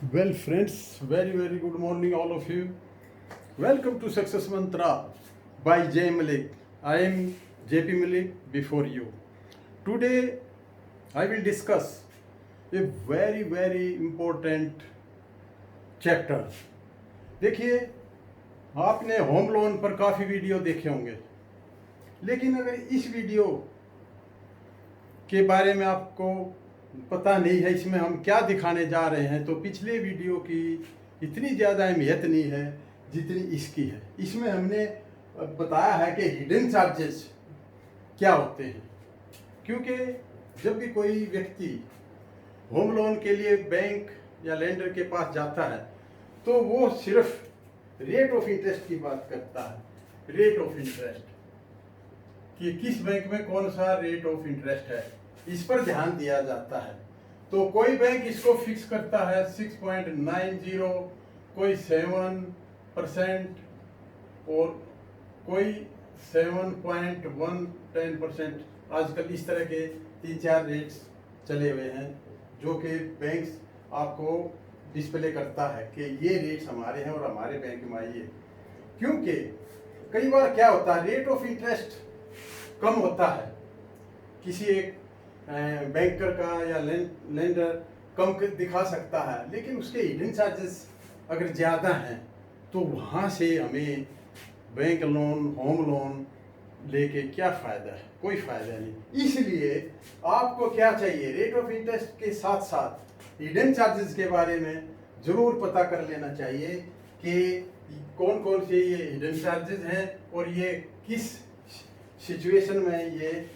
Well, friends, very good morning, all of you. Welcome to Success Mantra by Jay Malik. I am JP Malik before you. Today, I will discuss a very important chapter. देखिए, आपने home loan पर काफ़ी video देखे होंगे, लेकिन अगर इस video के बारे में आपको पता नहीं है इसमें हम क्या दिखाने जा रहे हैं, तो पिछले वीडियो की इतनी ज़्यादा अहमियत नहीं है जितनी इसकी है। इसमें हमने बताया है कि हिडन चार्जेस क्या होते हैं, क्योंकि जब भी कोई व्यक्ति होम लोन के लिए बैंक या लेंडर के पास जाता है तो वो सिर्फ रेट ऑफ इंटरेस्ट की बात करता है। रेट ऑफ इंटरेस्ट कि किस बैंक में कौन सा रेट ऑफ इंटरेस्ट है, इस पर ध्यान दिया जाता है। तो कोई बैंक इसको फिक्स करता है 6.90, कोई 7% और कोई 7.110%। आजकल इस तरह के 3-4 रेट्स चले हुए हैं जो कि बैंक्स आपको डिस्प्ले करता है कि ये रेट्स हमारे हैं और हमारे बैंक में आइए। क्योंकि कई बार क्या होता है, रेट ऑफ इंटरेस्ट कम होता है, किसी एक बैंकर का या लेंडर कम दिखा सकता है, लेकिन उसके हिडन चार्जेस अगर ज़्यादा हैं तो वहाँ से हमें बैंक लोन, होम लोन लेके क्या फ़ायदा है? कोई फ़ायदा नहीं। इसलिए आपको क्या चाहिए, रेट ऑफ इंटरेस्ट के साथ साथ हिडन चार्जेस के बारे में ज़रूर पता कर लेना चाहिए कि कौन कौन से ये हिडन चार्जेस हैं और ये किस सिचुएशन में ये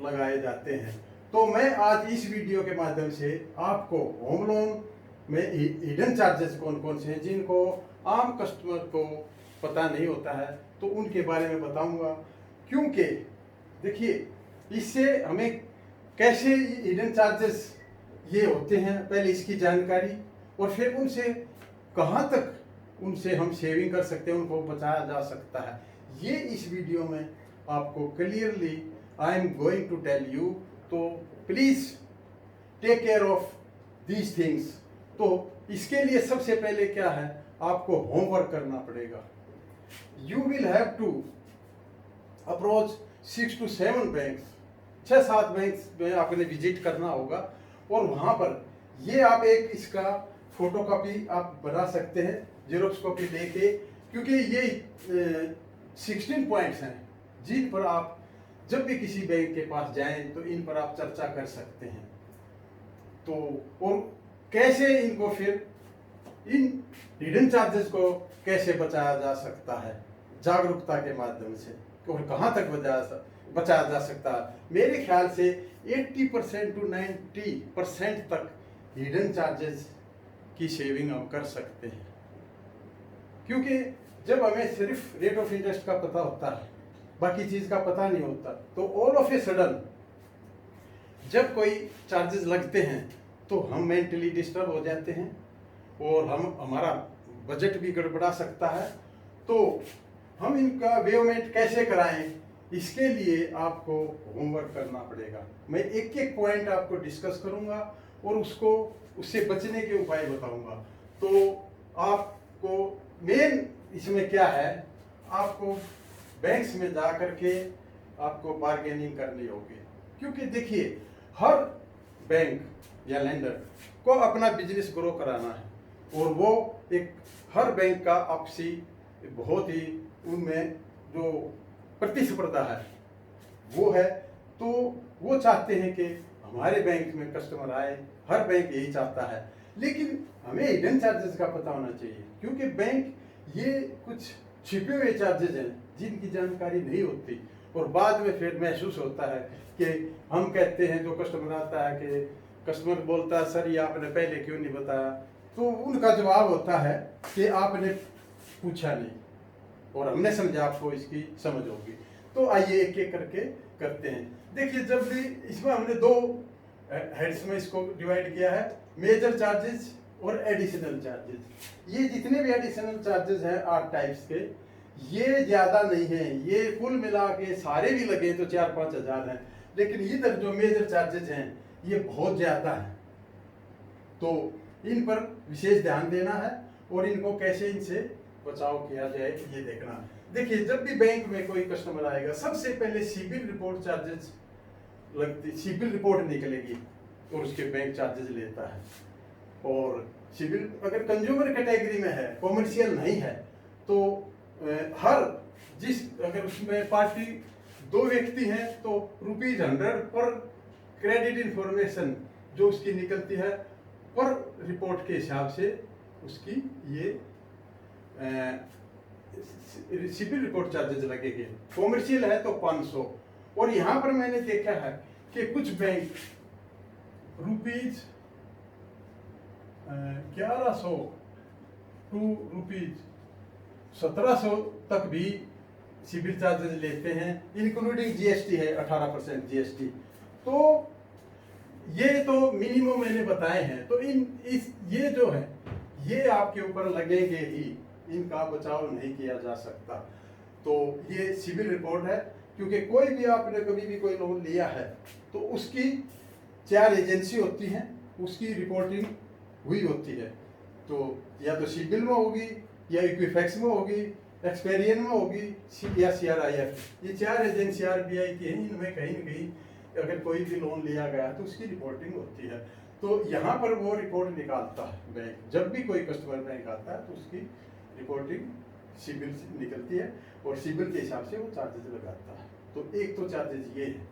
लगाए जाते हैं। तो मैं आज इस वीडियो के माध्यम से आपको होम लोन में हिडन चार्जेस कौन कौन से हैं जिनको आम कस्टमर को पता नहीं होता है, तो उनके बारे में बताऊंगा। क्योंकि देखिए, इससे हमें कैसे हिडन चार्जेस ये होते हैं, पहले इसकी जानकारी, और फिर उनसे कहाँ तक उनसे हम सेविंग कर सकते हैं, उनको बचाया जा सकता है, ये इस वीडियो में आपको clearly I am going to tell you. तो please take care of these things. तो इसके लिए सबसे पहले क्या है, आपको होमवर्क करना पड़ेगा। You will have to approach 6 to 7 banks, 6-7 banks में आपने विजिट करना होगा, और वहां पर ये आप एक इसका फोटो कॉपी आप बना सकते हैं, जेरोक्स कॉपी लेके, क्योंकि ये 16 पॉइंट्स हैं जिन पर आप जब भी किसी बैंक के पास जाएं तो इन पर आप चर्चा कर सकते हैं। तो और कैसे इनको फिर इन हिडन चार्जेस को कैसे बचाया जा सकता है जागरूकता के माध्यम से, और कहाँ तक बचाया जा सकता है। मेरे ख्याल से 80% to 90% तक हिडन चार्जेस की सेविंग हम कर सकते हैं, क्योंकि जब हमें सिर्फ रेट ऑफ इंटरेस्ट का पता होता है, बाकी चीज़ का पता नहीं होता, तो ऑल ऑफ ए सडन जब कोई चार्जेस लगते हैं तो हम मेंटली डिस्टर्ब हो जाते हैं और हमारा बजट भी गड़बड़ा सकता है। तो हम इनका पेमेंट कैसे कराएं, इसके लिए आपको होमवर्क करना पड़ेगा। मैं एक एक पॉइंट आपको डिस्कस करूंगा और उससे बचने के उपाय बताऊंगा। तो आपको मेन इसमें क्या है, आपको बैंक्स में जा करके आपको बार्गेनिंग करनी होगी, क्योंकि देखिए हर बैंक या लेंडर को अपना बिजनेस ग्रो कराना है, और वो एक हर बैंक का आपसी बहुत ही उनमें जो प्रतिस्पर्धा है वो है। तो वो चाहते हैं कि हमारे बैंक में कस्टमर आए, हर बैंक यही चाहता है, लेकिन हमें हिडन चार्जेस का पता होना चाहिए, क्योंकि बैंक ये कुछ छिपे हुए चार्जेस हैं जिनकी जानकारी नहीं होती, और बाद में फिर महसूस होता है कि हम कहते हैं, जो कस्टमर आता है कि कस्टमर बोलता है सर ये आपने पहले क्यों नहीं बताया, तो उनका जवाब होता है कि आपने पूछा नहीं और हमने समझा आपको इसकी समझ होगी। तो आइए एक एक करके करते हैं। देखिए, जब भी इसमें हमने 2 हेड्स में इसको डिवाइड किया है, मेजर चार्जेस और एडिशनल चार्जेस। ये जितने भी एडिशनल चार्जेस हैं 8 टाइप्स के, ये ज़्यादा नहीं है, ये कुल मिला के सारे भी लगे तो 4-5 हज़ार हैं, लेकिन इधर जो मेजर चार्जेस हैं ये बहुत ज़्यादा है। तो इन पर विशेष ध्यान देना है और इनको कैसे इनसे बचाव किया जाए ये देखना। देखिए, जब भी बैंक में कोई कस्टमर आएगा, सबसे पहले सिबिल रिपोर्ट चार्जेस लगती, सिबिल रिपोर्ट निकलेगी और उसके बैंक चार्जेस लेता है। और सिबिल अगर कंज्यूमर कैटेगरी में है, कॉमर्शियल नहीं है, तो हर जिस अगर उसमें पार्टी 2 व्यक्ति हैं तो ₹100 पर क्रेडिट इंफॉर्मेशन जो उसकी निकलती है पर रिपोर्ट के हिसाब से उसकी ये सिबिल रिपोर्ट चार्जेस लगेंगे। कॉमर्शियल है तो 500। और यहाँ पर मैंने देखा है कि कुछ बैंक ₹1100 टू ₹1700 तक भी सिबिल चार्जेस लेते हैं, इंक्लूडिंग जीएसटी है 18% जीएसटी। तो ये तो मिनिमम मैंने बताए हैं। तो ये जो है ये आपके ऊपर लगेंगे ही, इनका बचाव नहीं किया जा सकता। तो ये सिबिल रिपोर्ट है, क्योंकि कोई भी आपने कभी भी कोई लोन लिया है तो उसकी 4 एजेंसी होती हैं, उसकी रिपोर्टिंग हुई होती है। तो या तो सिबिल में होगी, या इक्विफैक्स में होगी, एक्सपेरियन में होगी, या CRIF। ये 4 एजेंसी RBI की हैं। इनमें कहीं न कहीं अगर कोई भी लोन लिया गया तो उसकी रिपोर्टिंग होती है। तो यहाँ पर वो रिपोर्ट निकालता है बैंक। जब भी कोई कस्टमर बैंक आता है तो उसकी रिपोर्टिंग सिबिल से निकलती है और सिबिल के हिसाब से वो चार्जेस लगाता है। तो एक तो चार्जेस ये है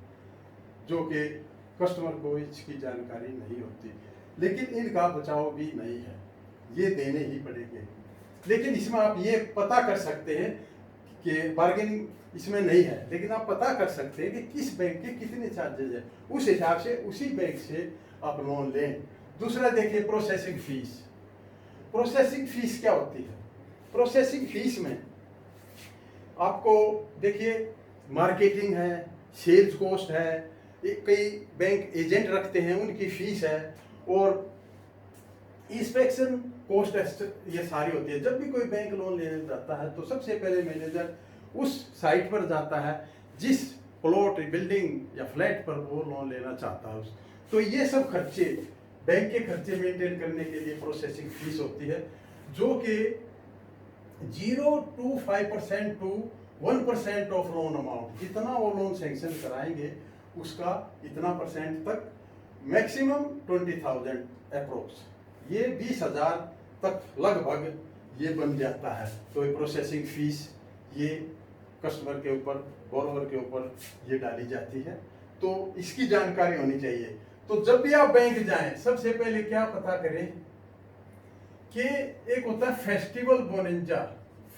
जो कि कस्टमर को इसकी जानकारी नहीं होती, लेकिन इनका बचाव भी नहीं है, ये देने ही पड़ेंगे। लेकिन इसमें आप ये पता कर सकते हैं कि बार्गेनिंग इसमें नहीं है, लेकिन आप पता कर सकते हैं कि किस बैंक के कितने चार्जेज है, उस हिसाब से उसी बैंक से आप लोन लें। दूसरा देखिए, प्रोसेसिंग फीस। प्रोसेसिंग फीस क्या होती है? प्रोसेसिंग फीस में आपको देखिए मार्केटिंग है, सेल्स कॉस्ट है, कई बैंक एजेंट रखते हैं उनकी फीस है, और इंस्पेक्शन कॉस्ट ये सारी होती है। जब भी कोई बैंक लोन लेने जाता है तो सबसे पहले मैनेजर उस साइट पर जाता है जिस प्लॉट, बिल्डिंग या फ्लैट पर वो लोन लेना चाहता है। तो ये सब खर्चे, बैंक के खर्चे मेंटेन करने के लिए प्रोसेसिंग फीस होती है, जो कि 0 to 5% to 1% of loan amount, जितना वो लोन सैंक्शन कराएंगे उसका इतना % तक, मैक्सिमम 20,000 अप्रोक्स, ये 20,000 तक लगभग ये बन जाता है। तो ये प्रोसेसिंग फीस ये कस्टमर के ऊपर, बोरोवर के ऊपर ये डाली जाती है। तो इसकी जानकारी होनी चाहिए। तो जब भी आप बैंक जाएं सबसे पहले क्या पता करें कि एक होता है फेस्टिवल बोनेंजा,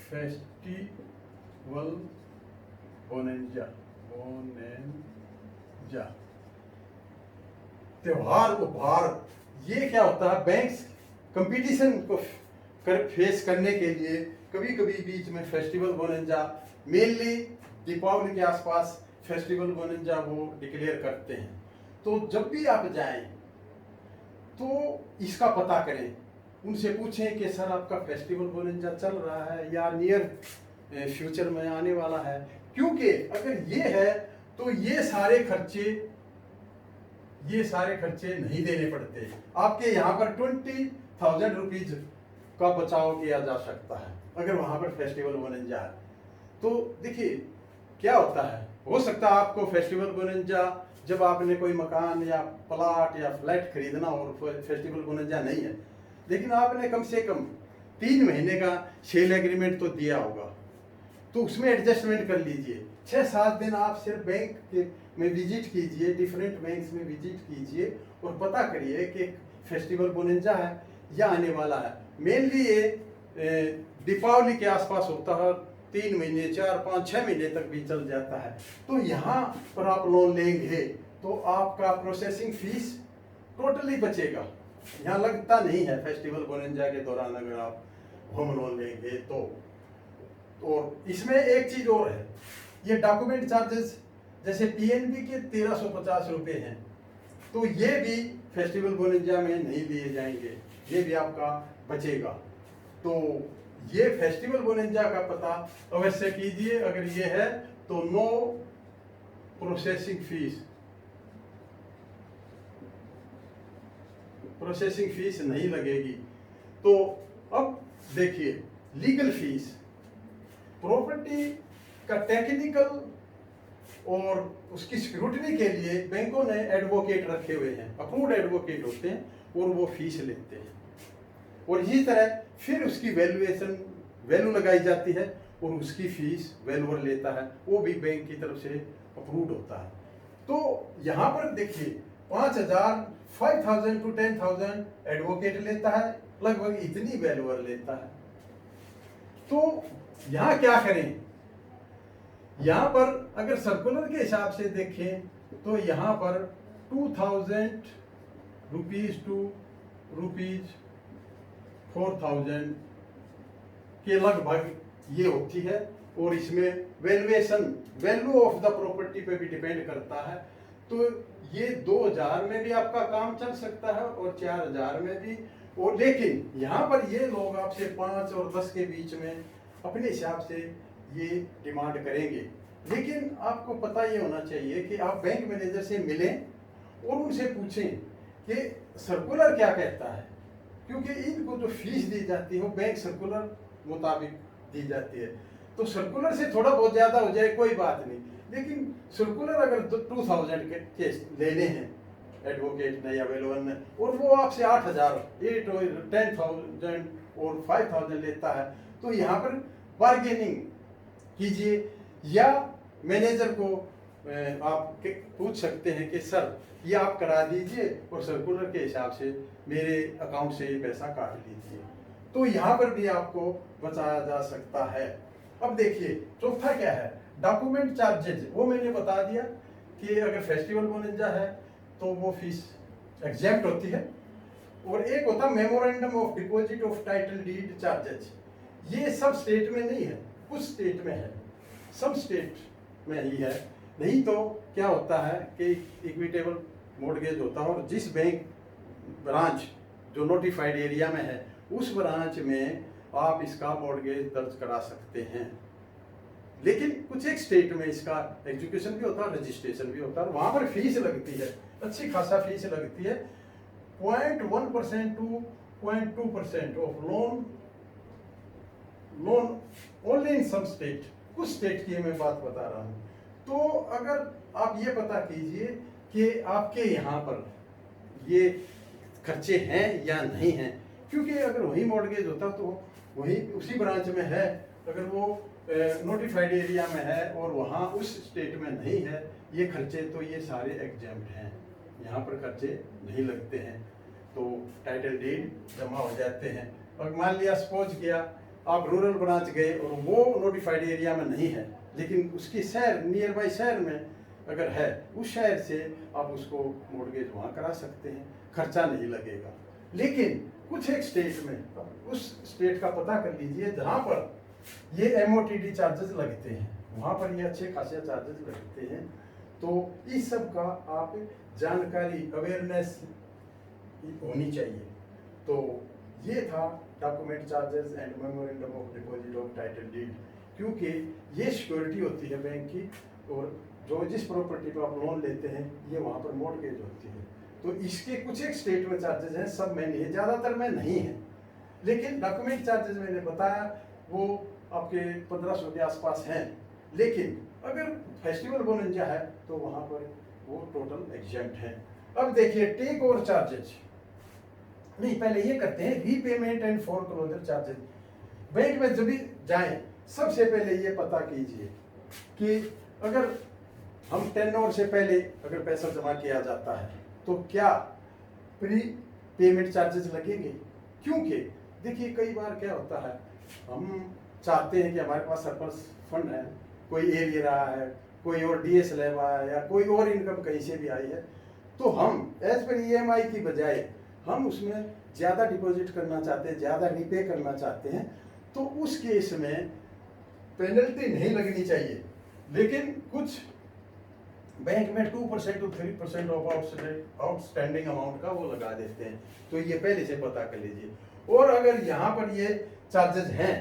फेस्टिवल बोनेंजा, त्योहार उपहार। ये क्या होता है? बैंक कंपटीशन को फेस करने के लिए कभी कभी बीच में फेस्टिवल बोनेंजा, मेनली दीपावली के आसपास फेस्टिवल बोनेंजा वो डिक्लेयर करते हैं। तो जब भी आप जाएं तो इसका पता करें, उनसे पूछें कि सर आपका फेस्टिवल बोनेंजा चल रहा है या नियर फ्यूचर में आने वाला है, क्योंकि अगर ये है तो ये सारे खर्चे नहीं देने पड़ते। आपके यहाँ पर 20,000 रुपीज का बचाव किया जा सकता है अगर वहाँ पर फेस्टिवल बोनेंजा है। तो देखिए क्या होता है, हो सकता है आपको फेस्टिवल बोनेंजा जब आपने कोई मकान या प्लाट या फ्लैट खरीदना और फेस्टिवल बोनेंजा नहीं है, लेकिन आपने कम से कम 3 महीने का सेल एग्रीमेंट तो दिया होगा, तो उसमें एडजस्टमेंट कर लीजिए। 6-7 दिन आप सिर्फ बैंक में विजिट कीजिए, डिफरेंट बैंक्स में विजिट कीजिए और पता करिए कि फेस्टिवल बोनेंजा है या आने वाला है। मेनली ये दीपावली के आसपास होता है, 3 महीने, 4, 5, 6 महीने तक भी चल जाता है। तो यहाँ पर आप लोन लेंगे तो आपका प्रोसेसिंग फीस टोटली बचेगा, यहाँ लगता नहीं है फेस्टिवल बोनेंजा के दौरान अगर आप होम लोन लेंगे तो। और इसमें एक चीज और है, ये डॉक्यूमेंट चार्जेस जैसे PNB के 1350 रुपये हैं, तो ये भी फेस्टिवल बोनेंजा में नहीं लिए जाएंगे, ये भी आपका बचेगा। तो ये फेस्टिवल बोनेंजा का पता अवश्य कीजिए। अगर ये है तो no processing fees, processing fees नहीं लगेगी। तो अब देखिए, लीगल फीस, प्रॉपर्टी का टेक्निकल और उसकी सिक्योरिटी के लिए बैंकों ने एडवोकेट रखे हुए हैं, अप्रूव्ड एडवोकेट होते हैं, और वो फीस लेते हैं। और इसी तरह फिर उसकी वैल्यू लगाई जाती है और उसकी फीस वैल्यूअर लेता है, वो भी बैंक की तरफ से अप्रूव्ड होता है। तो यहाँ पर देखिए 5,000 to 10,000 एडवोकेट लेता है, लगभग इतनी वैल्यूअर लेता है। तो यहाँ क्या करें, यहाँ पर अगर सर्कुलर के हिसाब से देखें तो यहाँ पर 2,000 रुपीज टू ₹4,000 के लगभग ये होती है। और इसमें वैल्यू ऑफ द प्रॉपर्टी पे भी डिपेंड करता है। तो ये 2,000 में भी आपका काम चल सकता है और 4,000 में भी। और लेकिन यहाँ पर ये लोग आपसे 5 और 10 के बीच में अपने हिसाब से ये डिमांड करेंगे। लेकिन आपको पता ये होना चाहिए कि आप बैंक मैनेजर से मिलें और उनसे पूछें कि सर्कुलर क्या कहता है, क्योंकि इनको जो फीस दी जाती है वो बैंक सर्कुलर मुताबिक दी जाती है। तो सर्कुलर से थोड़ा बहुत ज़्यादा हो जाए कोई बात नहीं, लेकिन सर्कुलर अगर 2,000 के केस लेने हैं एडवोकेट ने या वैल्यूअर ने, और वो आपसे 8,000, 8 और 10,000 और 5,000 लेता है, तो यहाँ पर बार्गेनिंग कीजिए, या मैनेजर को आप पूछ सकते हैं कि सर ये आप करा दीजिए और सर्कुलर के हिसाब से मेरे अकाउंट से ये पैसा काट लीजिए। तो यहाँ पर भी आपको बचाया जा सकता है। अब देखिए चौथा क्या है, डॉक्यूमेंट चार्जेज। वो मैंने बता दिया कि अगर फेस्टिवल बोनस है तो वो फीस एग्जेम्प्ट होती है। और एक होता memorandum of deposit of title deed charges. ये सब स्टेट में नहीं है, कुछ स्टेट में है, सब स्टेट में ही है। नहीं तो क्या होता है कि इक्विटेबल मॉर्गेज होता है और जिस बैंक ब्रांच जो नोटिफाइड एरिया में है उस ब्रांच में आप इसका मॉर्गेज दर्ज करा सकते हैं। लेकिन कुछ एक स्टेट में इसका एग्जीक्यूशन भी होता है, रजिस्ट्रेशन भी होता है, वहां पर फीस लगती है, अच्छी खासा फीस लगती है, 0.1% to 0.2% of loan only in some state. कुछ स्टेट की मैं बात बता रहा हूँ। तो अगर आप ये पता कीजिए कि आपके यहाँ पर ये खर्चे हैं या नहीं हैं, क्योंकि अगर वही मॉर्गेज होता तो वही उसी ब्रांच में है, अगर वो नोटिफाइड एरिया में है और वहाँ उस स्टेट में नहीं है ये खर्चे, तो ये सारे एग्जेम्प्ट हैं, यहाँ पर खर्चे नहीं लगते हैं, तो टाइटल डीड जमा हो जाते हैं। और मान लिया सपोज किया आप रूरल ब्रांच गए और वो नोटिफाइड एरिया में नहीं है, लेकिन उसकी शहर नियर बाई शहर में अगर है, उस शहर से आप उसको मॉर्गेज वहाँ करा सकते हैं, खर्चा नहीं लगेगा। लेकिन कुछ एक स्टेट में, उस स्टेट का पता कर लीजिए जहाँ पर ये MOTD चार्जेस लगते हैं, वहाँ पर ये अच्छे खासे चार्जेस लगते हैं। तो इस सब का आप जानकारी, अवेयरनेस होनी चाहिए। तो ये था document charges and memorandum of deposit of title deed, क्योंकि ये सिक्योरिटी होती है बैंक की, और जो जिस प्रॉपर्टी पर आप लोन लेते हैं ये वहाँ पर मॉर्गेज होती है। तो इसके कुछ एक स्टेट में चार्जेस हैं, सब में नहीं है, ज़्यादातर में नहीं है। लेकिन डॉक्यूमेंट चार्जेस मैंने बताया वो आपके 1,500 के आसपास हैं। लेकिन अगर फेस्टिवल बोनस है तो वहाँ पर वो टोटल एग्जेम्प्ट है। अब देखिए टेक ओवर चार्जेज, नहीं पहले ये करते हैं repayment and foreclosure charges. Bank में जब भी जाएं सबसे पहले ये पता कीजिए कि अगर हम टेन्योर से पहले अगर पैसा जमा किया जाता है तो क्या प्री पेमेंट चार्जेस लगेंगे। क्योंकि देखिए कई बार क्या होता है, हम चाहते हैं कि हमारे पास सरप्लस फंड है, कोई ए ले रहा है, कोई और डीएस ले रहा है, या कोई और इनकम कहीं से भी आई है, तो हम एज पर EMI की बजाय हम उसमें ज़्यादा डिपॉजिट करना चाहते हैं, ज़्यादा रिपे करना चाहते हैं, तो उस केस में पेनल्टी नहीं लगनी चाहिए। लेकिन कुछ बैंक में 2% to 3% ऑफ आउटस्टैंडिंग अमाउंट का वो लगा देते हैं, तो ये पहले से पता कर लीजिए। और अगर यहाँ पर ये चार्जेस हैं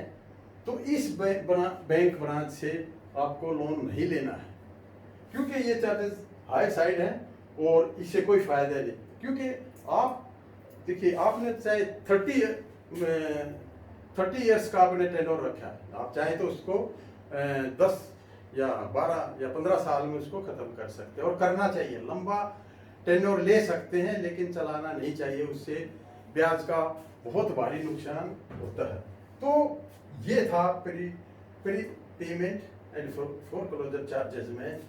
तो इस बैंक ब्रांच से आपको लोन नहीं लेना है, क्योंकि ये चार्जेस हाई साइड हैं और इससे कोई फायदा नहीं। क्योंकि आप देखिए आपने चाहे 30 ईयर्स का आपने टेनोर रखा है, आप चाहे तो उसको 10 या 12 या 15 साल में उसको ख़त्म कर सकते हैं, और करना चाहिए। लंबा टेनोर ले सकते हैं लेकिन चलाना नहीं चाहिए, उससे ब्याज का बहुत भारी नुकसान होता है। तो ये था pre payment and foreclosure charges में।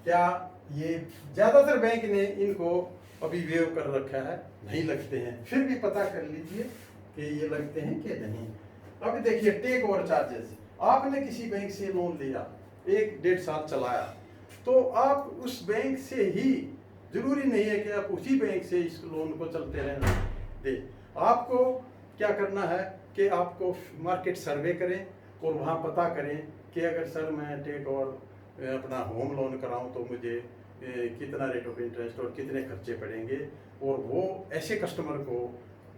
क्या ये ज़्यादातर बैंक ने इनको अभी वेव कर रखा है, नहीं लगते हैं, फिर भी पता कर लीजिए कि ये लगते हैं कि नहीं। अब देखिए टेक ओवर चार्जेस, आपने किसी बैंक से लोन लिया, 1-1.5 साल चलाया, तो आप उस बैंक से ही, जरूरी नहीं है कि आप उसी बैंक से इस लोन को चलते रहना दे। आपको क्या करना है कि आपको मार्केट सर्वे करें और वहाँ पता करें कि अगर सर मैं टेक ओवर अपना होम लोन कराऊं तो मुझे कितना रेट ऑफ इंटरेस्ट और कितने खर्चे पड़ेंगे, और वो ऐसे कस्टमर को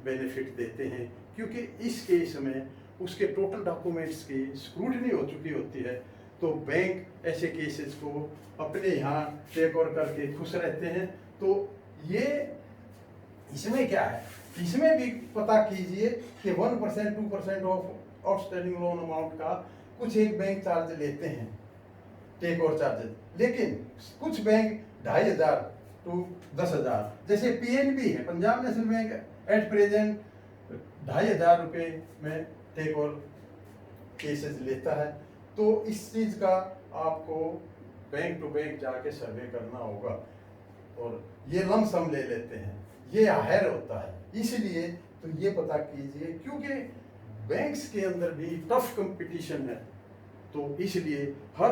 बेनिफिट देते हैं, क्योंकि इस केस में उसके टोटल डॉक्यूमेंट्स की स्क्रूटनी हो चुकी होती है। तो बैंक ऐसे केसेस को अपने यहाँ टेक ओवर करके खुश रहते हैं। तो ये इसमें क्या है, इसमें भी पता कीजिए कि 1% 2% ऑफ आउटस्टैंडिंग लोन अमाउंट का कुछ एक बैंक चार्ज लेते हैं, टेक ओवर चार्जेस, लेकिन कुछ बैंक 2,500 टू 10,000, जैसे पीएनबी है, Punjab national bank at present 2,500 रुपये में टेक ओवर केसेस लेता है। तो इस चीज़ का आपको बैंक टू बैंक जाके सर्वे करना होगा, और ये लमसम ले लेते हैं, ये हायर होता है, इसलिए तो ये पता कीजिए, क्योंकि बैंक्स के अंदर भी टफ कंपटीशन है। तो इसलिए हर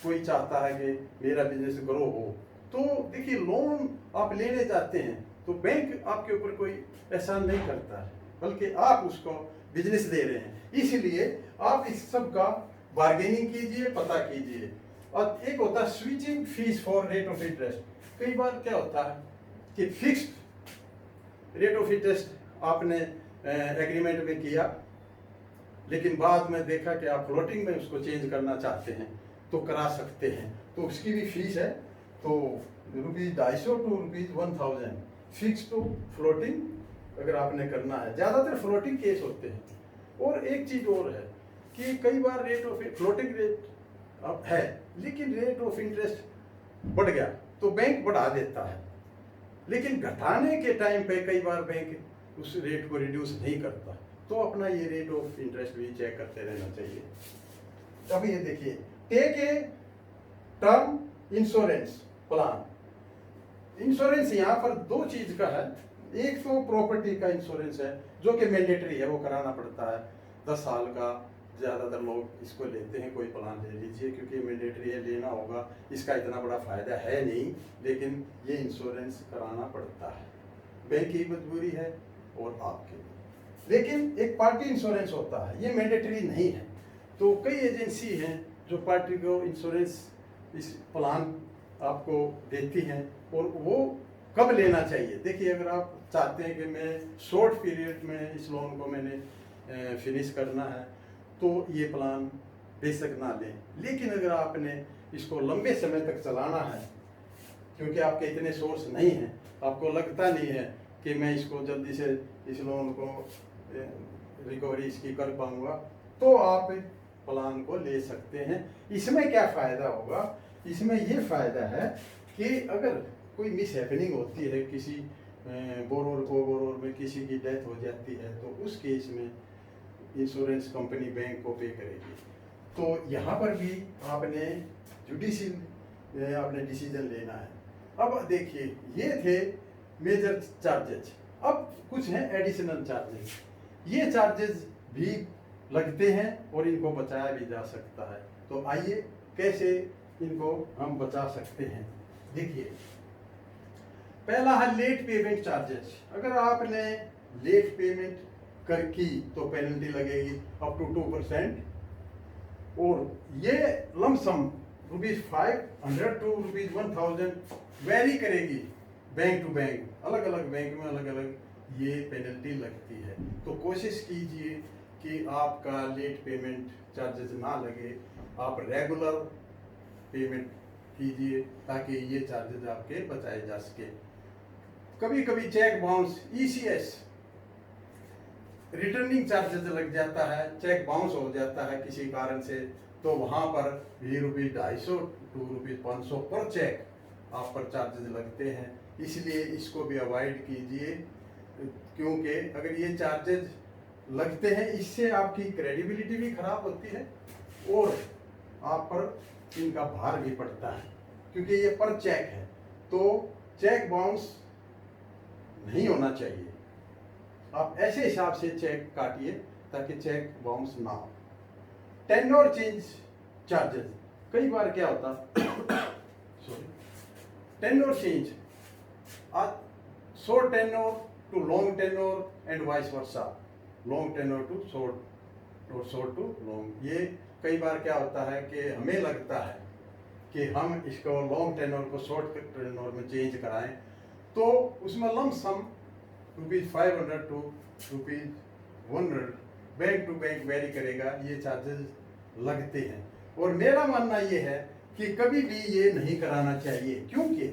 कोई चाहता है कि मेरा बिजनेस ग्रो हो। तो देखिए लोन आप लेने जाते हैं तो बैंक आपके ऊपर कोई एहसान नहीं करता है, बल्कि आप उसको बिजनेस दे रहे हैं, इसलिए आप इस सब का बार्गेनिंग कीजिए, पता कीजिए। और एक होता है switching fees for rate of interest. कई बार क्या होता है कि फिक्स्ड रेट ऑफ इंटरेस्ट आपने एग्रीमेंट में किया, लेकिन बाद में देखा कि आप फ्लोटिंग में उसको चेंज करना चाहते हैं तो करा सकते हैं। तो उसकी भी फीस है, तो ₹250 टू ₹1,000 फिक्स टू फ्लोटिंग अगर आपने करना है। ज़्यादातर फ्लोटिंग केस होते हैं। और एक चीज़ और है कि कई बार रेट ऑफ फ्लोटिंग रेट है, लेकिन रेट ऑफ इंटरेस्ट बढ़ गया तो बैंक बढ़ा देता है, लेकिन घटाने के टाइम पे कई बार बैंक उस रेट को रिड्यूस नहीं करता। तो अपना ये रेट ऑफ इंटरेस्ट भी चेक करते रहना चाहिए। अब ये देखिए, take a term insurance plan. Insurance यहाँ पर 2 चीज का है। एक तो प्रॉपर्टी का इंश्योरेंस है जो कि मैंडेटरी है, वो कराना पड़ता है, 10 साल का। ज़्यादातर लोग इसको लेते हैं, कोई प्लान ले लीजिए क्योंकि मैंडेटरी है, लेना होगा। इसका इतना बड़ा फायदा है नहीं, लेकिन ये इंश्योरेंस कराना पड़ता है, बैंक की मजबूरी है और आपके भी। लेकिन एक पार्टी इंश्योरेंस होता है, ये मैंडेटरी नहीं है। तो कई एजेंसी हैं जो पार्टी को इंश्योरेंस इस प्लान आपको देती हैं, और वो कब लेना चाहिए। देखिए अगर आप चाहते हैं कि मैं शॉर्ट पीरियड में इस लोन को मैंने फिनिश करना है तो ये प्लान बेशक ना लें, लेकिन अगर आपने इसको लंबे समय तक चलाना है, क्योंकि आपके इतने सोर्स नहीं हैं, आपको लगता नहीं है कि मैं इसको जल्दी से इस लोन को रिकवरी इसकी कर पाऊंगा, तो आप प्लान को ले सकते हैं। इसमें क्या फ़ायदा होगा, इसमें ये फ़ायदा है कि अगर कोई मिस हैपनिंग होती है, किसी बोरोर में किसी की डेथ हो जाती है, तो उस केस में इंश्योरेंस कंपनी बैंक को पे करेगी। तो यहाँ पर भी आपने जुडिशियल आपने डिसीजन लेना है। अब देखिए ये थे मेजर चार्जेस, अब कुछ हैं एडिशनल चार्जेस। ये चार्जेस भी लगते हैं और इनको बचाया भी जा सकता है। तो आइए कैसे इनको हम बचा सकते हैं। देखिए पहला है लेट पेमेंट चार्जेस। अगर आपने लेट पेमेंट कर की तो पेनल्टी लगेगी अप टू 2%, और ये लमसम ₹500 टू ₹1,000 वेरी करेगी बैंक टू बैंक, अलग अलग बैंक में अलग अलग ये पेनल्टी लगती है। तो कोशिश कीजिए कि आपका लेट पेमेंट चार्जेस ना लगे, आप रेगुलर पेमेंट कीजिए ताकि ये चार्जेस आपके बचाए जा सके। कभी कभी cheque bounce ECS returning charges लग जाता है, चेक बाउंस हो जाता है किसी कारण से, तो वहाँ पर भी ₹250 ₹500 पर चेक आप पर चार्जेस लगते हैं। इसलिए इसको भी अवॉइड कीजिए, क्योंकि अगर ये चार्जेस लगते हैं इससे आपकी क्रेडिबिलिटी भी खराब होती है और आप पर इनका भार भी पड़ता है, क्योंकि ये पर चेक है। तो चेक बाउंस नहीं होना चाहिए। आप ऐसे हिसाब से चेक काटिए ताकि चेक बाउंस ना हो। टेन्योर चेंज चार्जेस, कई बार क्या होता sorry, tenure change short tenure to long tenure and vice versa, long tenure to short to long. ये कई बार क्या होता है कि हमें लगता है कि हम इसको लॉन्ग टेन्योर को शॉर्ट टेन्योर में चेंज कराएं, तो उसमें lump sum ₹500 to ₹100 bank to bank vary करेगा, ये चार्जेस लगते हैं। और मेरा मानना ये है कि कभी भी ये नहीं कराना चाहिए, क्योंकि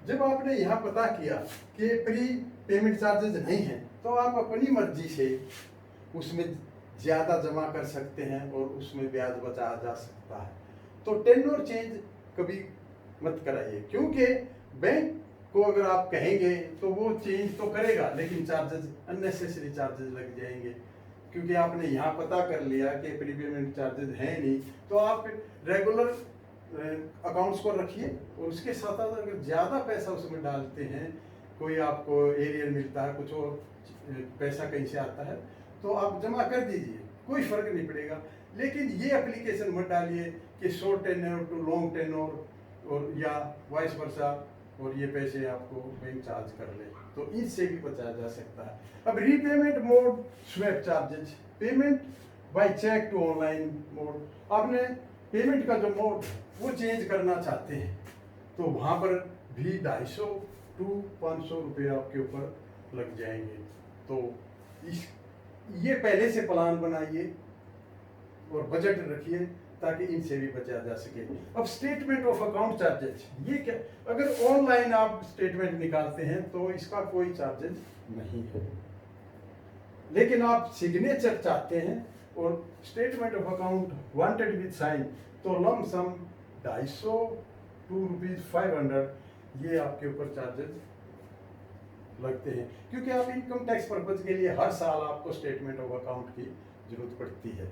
जब आपने यहाँ पता किया कि प्री पेमेंट चार्जेस नहीं हैं, तो आप अपनी मर्जी से उसमें ज़्यादा जमा कर सकते हैं और उसमें ब्याज बचाया जा सकता है। तो टेन्योर चेंज कभी मत कराइए, क्योंकि बैंक को अगर आप कहेंगे तो वो चेंज तो करेगा, लेकिन चार्जेस अननेसेसरी चार्जेस लग जाएंगे, क्योंकि आपने यहाँ पता कर लिया कि प्रीपेमेंट चार्जेस हैं नहीं। तो आप रेगुलर अकाउंट्स को रखिए और उसके साथ साथ अगर ज़्यादा पैसा उसमें डालते हैं, कोई आपको एरियर मिलता है, कुछ और पैसा कहीं से आता है, तो आप जमा कर दीजिए, कोई फर्क नहीं पड़ेगा। लेकिन ये एप्लीकेशन मत डालिए कि short tenure to long tenure और या वाइस वर्सा, और ये पैसे आपको बैंक चार्ज कर ले, तो इससे भी बचाया जा सकता है। अब repayment mode swap charges, payment by cheque to online mode, आपने पेमेंट का जो मोड वो चेंज करना चाहते हैं, तो वहाँ पर भी 250 to 500 रुपये आपके ऊपर लग जाएंगे। तो ये पहले से प्लान बनाइए और बजट रखिए ताकि इनसे भी बचा जा सके। अब स्टेटमेंट ऑफ अकाउंट चार्जेस, ये क्या, अगर ऑनलाइन आप स्टेटमेंट निकालते हैं तो इसका कोई चार्जेस नहीं है, लेकिन आप सिग्नेचर चाहते हैं और statement of account wanted with sign, तो लम सम 250 to ₹500 ये आपके ऊपर चार्जेस लगते हैं, क्योंकि आप इनकम टैक्स पर्पज के लिए हर साल आपको स्टेटमेंट ऑफ अकाउंट की जरूरत पड़ती है।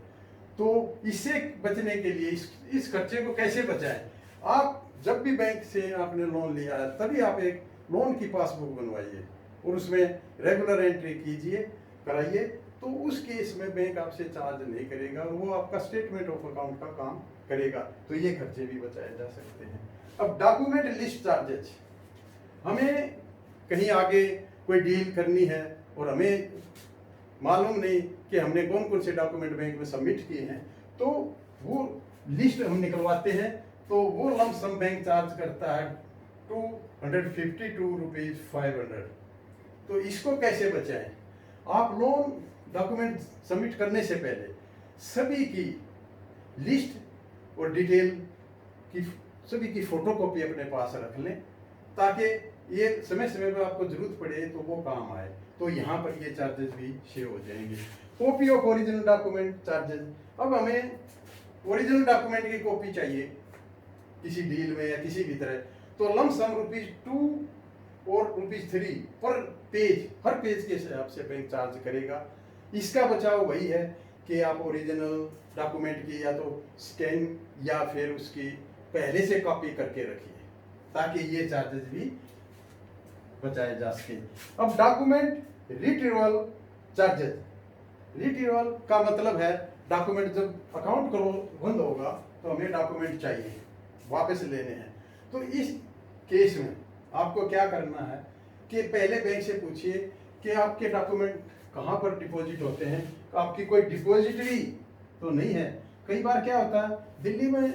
तो इससे बचने के लिए इस खर्चे को कैसे बचाएं? आप जब भी बैंक से आपने लोन लिया है तभी आप एक लोन की पासबुक बनवाइए और उसमें रेगुलर एंट्री कीजिए, कराइए, तो उस केस में बैंक आपसे चार्ज नहीं करेगा और वो आपका स्टेटमेंट ऑफ अकाउंट का काम करेगा। तो ये खर्चे भी बचाए जा सकते हैं। अब डॉक्यूमेंट लिस्ट चार्जेज, हमें कहीं आगे कोई डील करनी है और हमें मालूम नहीं कि हमने कौन कौन से डॉक्यूमेंट बैंक में सबमिट किए हैं, तो वो लिस्ट हम निकलवाते हैं, तो वो लम सम बैंक चार्ज करता है ₹252 to 500। तो इसको कैसे बचाएं? आप लोन डॉक्यूमेंट सबमिट करने से पहले सभी की लिस्ट और डिटेल की सभी की फोटोकॉपी अपने पास रख लें, ताकि ये समय समय पर आपको जरूरत पड़े तो वो काम आए। तो यहाँ पर ये चार्जेस भी सेव हो जाएंगे। Copy of original document charges, अब हमें ओरिजिनल डॉक्यूमेंट की कॉपी चाहिए किसी डील में या किसी भी तरह, तो लम सम ₹2 और ₹3 पर पेज, हर पेज के हिसाब से बैंक चार्ज करेगा। इसका बचाव वही है कि आप ओरिजिनल डॉक्यूमेंट की या तो स्कैन या फिर उसकी पहले से कॉपी करके रखिए, ताकि ये चार्जेस भी बचाए जा सके। अब डॉक्यूमेंट रिट्रीवल चार्जेस, रिट्रीवल का मतलब है डॉक्यूमेंट जब अकाउंट बंद होगा तो हमें डॉक्यूमेंट चाहिए, वापस लेने हैं। तो इस केस में आपको क्या करना है कि पहले बैंक से पूछिए कि आपके डॉक्यूमेंट कहाँ पर डिपॉजिट होते हैं, आपकी कोई डिपॉजिटरी तो नहीं है। कई बार क्या होता है, दिल्ली में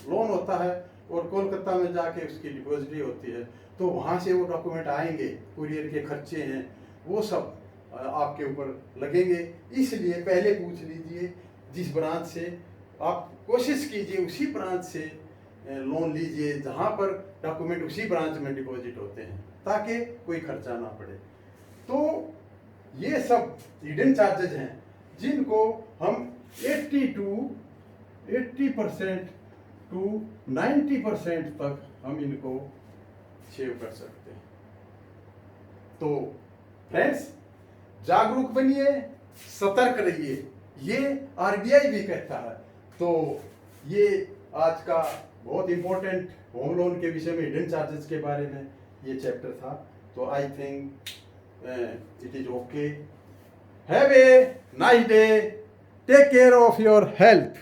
लोन होता है और कोलकाता में जाके उसकी डिपॉजिटरी होती है, तो वहाँ से वो डॉक्यूमेंट आएंगे, कुरियर के खर्चे हैं, वो सब आपके ऊपर लगेंगे। इसलिए पहले पूछ लीजिए जिस ब्रांच से, आप कोशिश कीजिए उसी ब्रांच से लोन लीजिए जहाँ पर डॉक्यूमेंट उसी ब्रांच में डिपॉजिट होते हैं। ताकि कोई खर्चा ना पड़े। तो ये सब हिडन चार्जेज हैं जिनको हम 80% टू 90% तक हम इनको सेव कर सकते हैं। तो फ्रेंड्स, जागरूक बनिए, सतर्क रहिए, ये आरबीआई भी कहता है। तो ये आज का बहुत इंपॉर्टेंट होम लोन के विषय में हिडन चार्जेस के बारे में ये चैप्टर था। तो I think it is okay. Have a nice day, take care of your health.